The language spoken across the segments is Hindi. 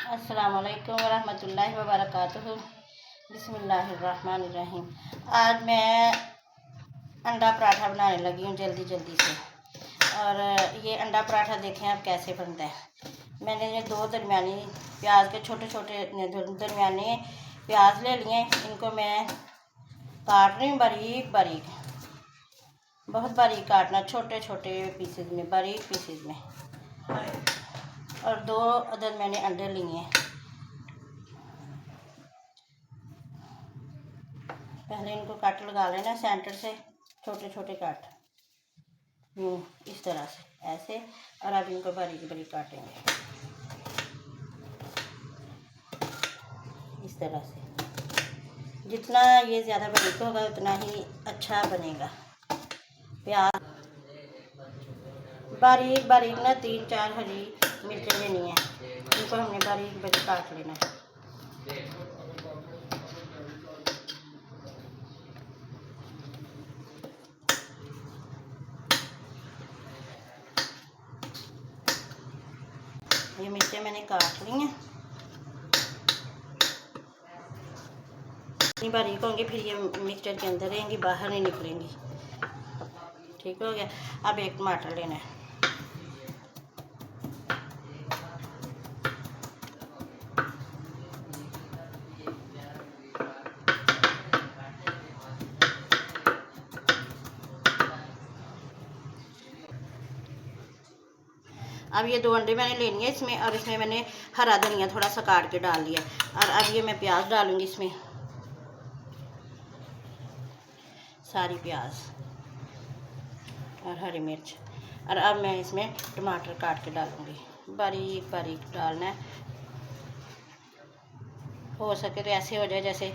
अस्सलामुअलैकुम वरहमतुल्लाहि वबरकातुहू। बिस्मिल्लाहिर्रहमानिर्रहीम। आज मैं अंडा पराठा बनाने लगी हूँ जल्दी जल्दी से। और ये अंडा पराठा देखें आप कैसे बनता है। मैंने ये दो दरमियानी प्याज के छोटे छोटे दरमियाने प्याज ले लिए। इनको मैं काट रही हूँ बारीक बारीक, बहुत बारीक काटना, छोटे छोटे पीसेज में, बारीक पीसेज में। और 2 अदद मैंने अंडे लिए हैं। पहले इनको कट लगा लेना सेंटर से, छोटे छोटे कट यूँ इस तरह से ऐसे। और अब इनको बारीक बारीक काटेंगे इस तरह से। जितना ये ज़्यादा बारीक होगा उतना ही अच्छा बनेगा। प्याज बारीक बारीक ना 3-4 हरी मिर्चें लेनी है, इनको हमने बारीक बारीक काट लेना है। ये मिर्चें मैंने काट ली हैं, इतनी बारीक होंगी फिर ये मिक्सचर के अंदर रहेंगी, बाहर नहीं निकलेंगी। ठीक हो गया। अब एक टमाटर लेना है। अब ये 2 अंडे मैंने ले लिए इसमें, और इसमें मैंने हरा धनिया थोड़ा सा काट के डाल लिया। और अब ये मैं प्याज डालूंगी इसमें, सारी प्याज और हरी मिर्च। और अब मैं इसमें टमाटर काट के डालूंगी, बारीक बारीक डालना है। हो सके तो ऐसे हो जाए जैसे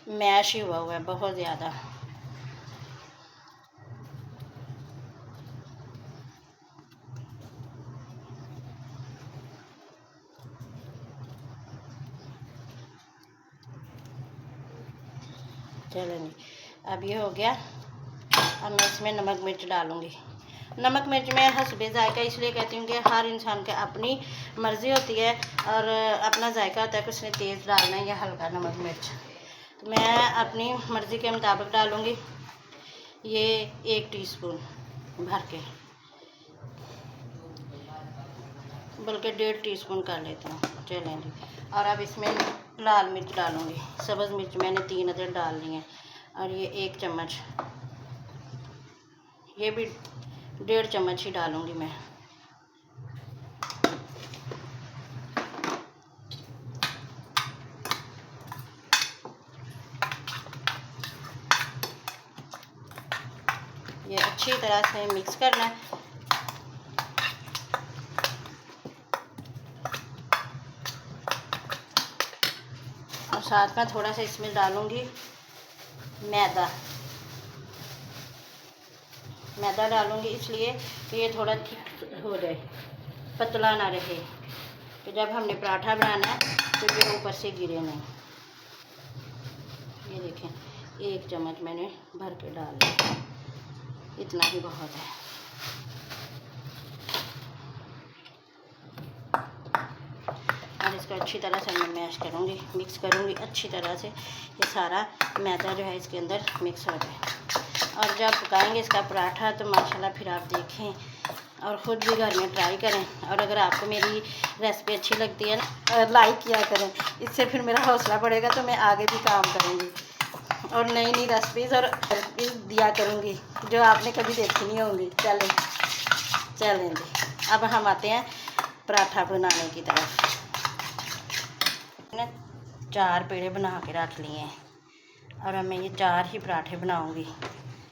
मैश ही हुआ है, बहुत ज़्यादा। चलेंगे, अब ये हो गया। अब मैं इसमें नमक मिर्च डालूँगी। नमक मिर्च मैं हस्बे जायका इसलिए कहती हूँ कि हर इंसान की अपनी मर्ज़ी होती है और अपना जायका होता है कि उसने तेज़ डालना है या हल्का नमक मिर्च। तो मैं अपनी मर्ज़ी के मुताबिक डालूँगी। ये 1 टीस्पून भर के, बल्कि 1.5 टीस्पून कर लेती हूँ। चलेंगे। और अब इसमें लाल मिर्च डालूँगी। सब्ज़ मिर्च मैंने 3 अदद डाल ली हैं। और ये 1 चम्मच, ये भी 1.5 चम्मच ही डालूँगी मैं। ये अच्छी तरह से मिक्स करना है। और साथ में थोड़ा सा इसमें डालूँगी मैदा। मैदा डालूँगी इसलिए कि ये थोड़ा थिक हो जाए, पतला ना रहे, तो जब हमने पराठा बनाना है तो ये ऊपर से गिरे नहीं। ये देखें 1 चम्मच मैंने भर के डाल लिया, इतना ही बहुत है। और इसको अच्छी तरह से मैं मैश करूँगी, मिक्स करूँगी अच्छी तरह से। ये सारा मैदा जो है इसके अंदर मिक्स हो जाए। और जब पकाएंगे इसका पराठा तो माशाल्लाह फिर आप देखें और ख़ुद भी घर में ट्राई करें। और अगर आपको मेरी रेसिपी अच्छी लगती है ना, लाइक किया करें, इससे फिर मेरा हौसला बढ़ेगा तो मैं आगे भी काम करूँगी और नई नई रेसिपीज़ और दिया करूँगी जो आपने कभी देखी नहीं होंगी। चलें जी, अब हम आते हैं पराठा बनाने की तरफ। मैंने 4 पेड़े बना के रख लिए हैं और अब मैं ये 4 ही पराठे बनाऊँगी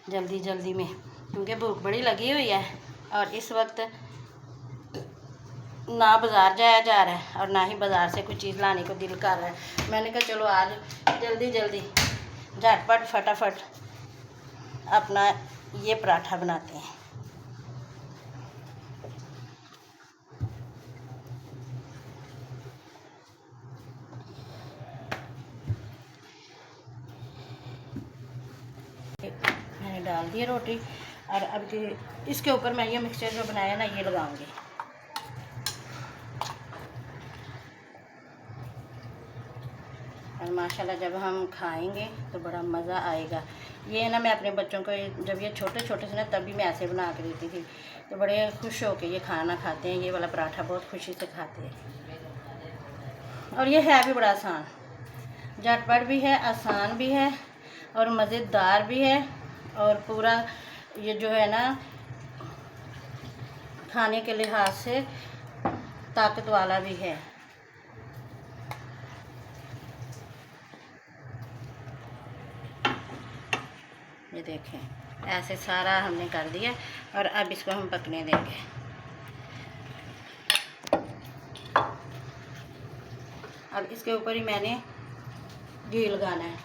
जल्दी जल्दी में, क्योंकि भूख बड़ी लगी हुई है। और इस वक्त ना बाज़ार जाया जा रहा है और ना ही बाज़ार से कोई चीज़ लाने को दिल कर रहा है। मैंने कहा चलो आज जल्दी जल्दी झटपट फटाफट अपना ये पराठा बनाते हैं। मैंने डाल दी रोटी और अब इसके ऊपर मैं ये मिक्सचर जो बनाया ना ये लगाऊंगी। माशाल्लाह जब हम खाएंगे तो बड़ा मज़ा आएगा। ये ना मैं अपने बच्चों को जब ये छोटे छोटे से ना तभी मैं ऐसे बना के देती थी, तो बड़े खुश हो के ये खाना खाते हैं। ये वाला पराठा बहुत खुशी से खाते हैं। और ये है भी बड़ा आसान, झटपट भी है, आसान भी है और मज़ेदार भी है, और पूरा ये जो है ना खाने के लिहाज से ताकत वाला भी है। ये देखें, ऐसे सारा हमने कर दिया और अब इसको हम पकने देंगे। अब इसके ऊपर ही मैंने घी लगाना है।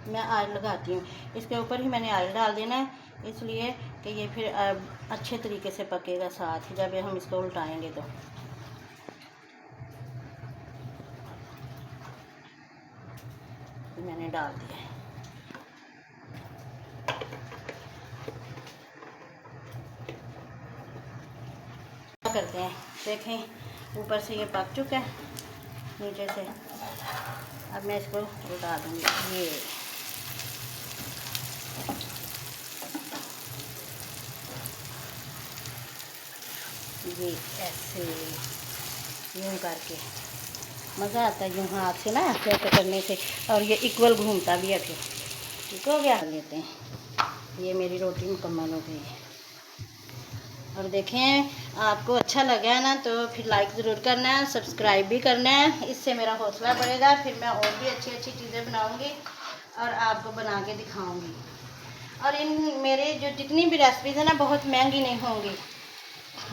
मैं ऑयल लगाती हूँ, इसके ऊपर ही मैंने ऑयल डाल देना है, इसलिए कि ये फिर अच्छे तरीके से पकेगा साथ ही जब हम इसको उल्टाएंगे तो। मैंने डाल दिया है। क्या करते हैं, देखें ऊपर से ये पक चुका है, नीचे से। अब मैं इसको उल्टा दूँगी। ये ऐसे यूँ करके मज़ा आता है, यूँ हाथ से ना ऐसे करने से, और ये इक्वल घूमता भी है। फिर ठीक हो गया, लेते हैं। ये मेरी रोटी मुकम्मल हो गई है। और देखें, आपको अच्छा लगा है ना तो फिर लाइक ज़रूर करना है, सब्सक्राइब भी करना है, इससे मेरा हौसला बढ़ेगा। फिर मैं और भी अच्छी अच्छी चीज़ें बनाऊँगी और आपको बना के दिखाऊँगी। और इन मेरे जो जितनी भी रेसिपीज़ है ना बहुत महंगी नहीं होंगी,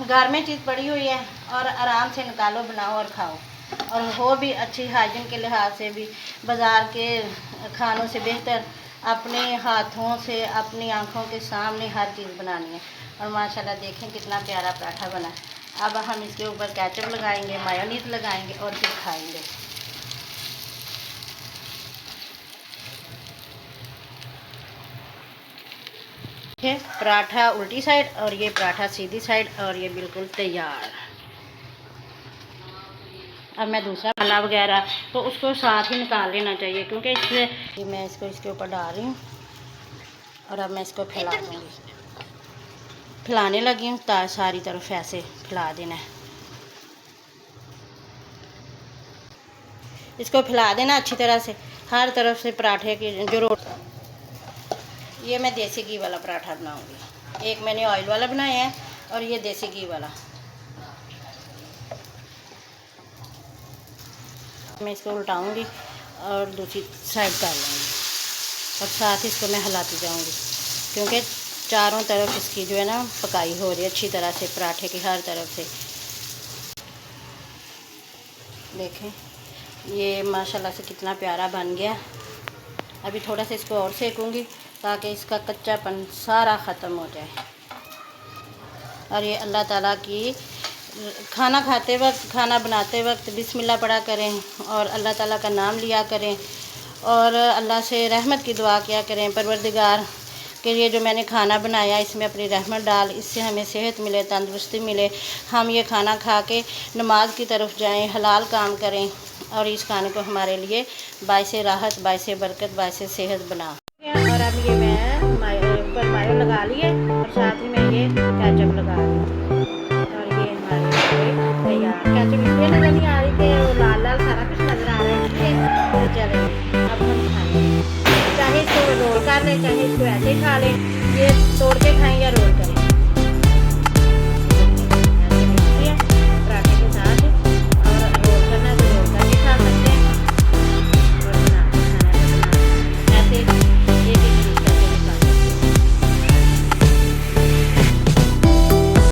घर में चीज़ पड़ी हुई है और आराम से निकालो, बनाओ और खाओ, और हो भी अच्छी हाइजीन के लिहाज से भी। बाज़ार के खानों से बेहतर अपने हाथों से अपनी आंखों के सामने हर चीज़ बनानी है। और माशाल्लाह देखें कितना प्यारा पराठा बना। अब हम इसके ऊपर केचप लगाएंगे, मायोनीज़ लगाएंगे और फिर खाएंगे। पराठा उल्टी साइड और ये पराठा सीधी साइड, और ये बिल्कुल तैयार। अब मैं दूसरा मसाला वगैरह तो उसको साथ ही निकाल लेना चाहिए, क्योंकि इससे मैं इसको इसके ऊपर डाल रही हूँ और अब मैं इसको फैला दूँगी। फैलाने लगी हूँ, सारी तरफ ऐसे फैला देना है। इसको फैला देना अच्छी तरह से हर तरफ से पराठे की जो ये मैं देसी घी वाला पराठा बनाऊंगी। एक मैंने ऑयल वाला बनाया है और ये देसी घी वाला। मैं इसको उल्टाऊंगी और दूसरी साइड कर लूँगी और साथ ही इसको मैं हिलाती जाऊंगी, क्योंकि चारों तरफ इसकी जो है ना पकाई हो रही है अच्छी तरह से पराठे की हर तरफ से। देखें ये माशाल्लाह से कितना प्यारा बन गया। अभी थोड़ा सा इसको और सेकूंगी ताकि इसका कच्चापन सारा ख़त्म हो जाए। और ये अल्लाह ताला की खाना खाते वक्त, खाना बनाते वक्त बिस्मिल्लाह पढ़ा करें और अल्लाह ताला का नाम लिया करें और अल्लाह से रहमत की दुआ किया करें। परवरदिगार के लिए जो मैंने खाना बनाया इसमें अपनी रहमत डाल, इससे हमें सेहत मिले, तंदुरुस्ती मिले, हम ये खाना खा के नमाज की तरफ जाएं, हलाल काम करें और इस खाने को हमारे लिए बाइसे राहत, बाइसे बरकत, बाइसे सेहत बना। और अब ये मैं ऊपर मायो लगा लिए और साथ ही मैं ये केचप लगा रही और ये हमारे तैयार। केचप इसलिए नज़र नहीं आ रही कि वो लाल लाल सारा कुछ नज़र आ रहा है। तो चले अब हम खाएंगे, चाहे इसको रोल कर लें, चाहे इसको ऐसे ही खा लें, ये तोड़ के खाएं या रोल कर।